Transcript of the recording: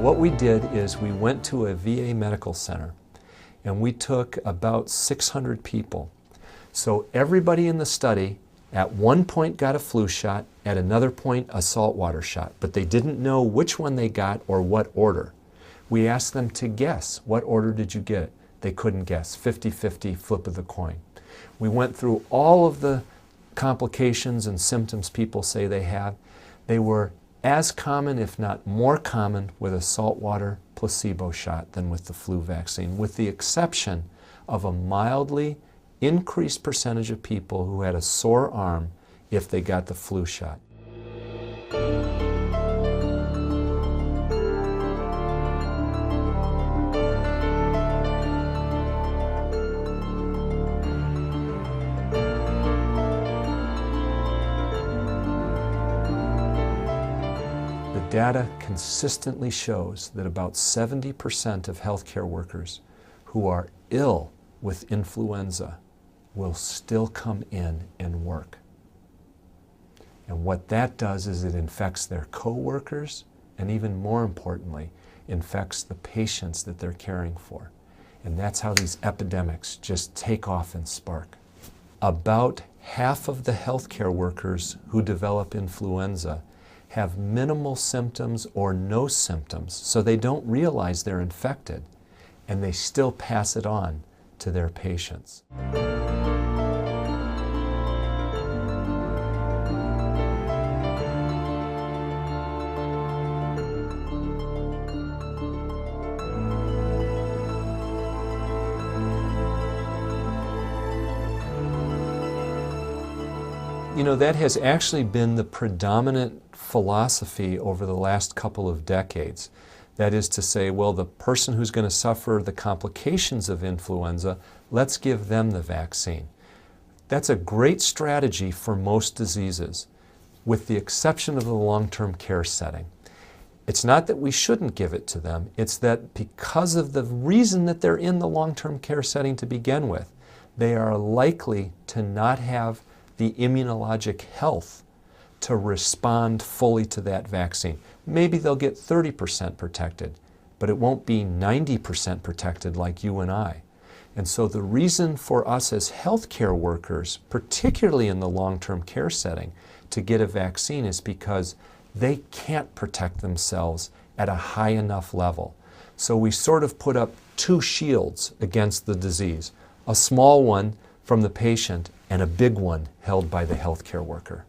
What we did is we went to a VA medical center and we took about 600 people. So everybody in the study at one point got a flu shot, at another point a saltwater shot, but they didn't know which one they got or what order. We asked them to guess, what order did you get? They couldn't guess, 50-50 flip of the coin. We went through all of the complications and symptoms people say they have. They were as common, if not more common, with a saltwater placebo shot than with the flu vaccine, with the exception of a mildly increased percentage of people who had a sore arm if they got the flu shot. The data consistently shows that about 70% of healthcare workers who are ill with influenza will still come in and work. And what that does is it infects their co-workers and, even more importantly, infects the patients that they're caring for. And that's how these epidemics just take off and spark. About half of the healthcare workers who develop influenza have minimal symptoms or no symptoms, so they don't realize they're infected, and they still pass it on to their patients. You know, that has actually been the predominant philosophy over the last couple of decades. That is to say, well, the person who's going to suffer the complications of influenza, let's give them the vaccine. That's a great strategy for most diseases, with the exception of the long-term care setting. It's not that we shouldn't give it to them, it's that because of the reason that they're in the long-term care setting to begin with, they are likely to not have the immunologic health to respond fully to that vaccine. Maybe they'll get 30% protected, but it won't be 90% protected like you and I. And so the reason for us as healthcare workers, particularly in the long-term care setting, to get a vaccine is because they can't protect themselves at a high enough level. So we sort of put up two shields against the disease, a small one from the patient and a big one held by the healthcare worker.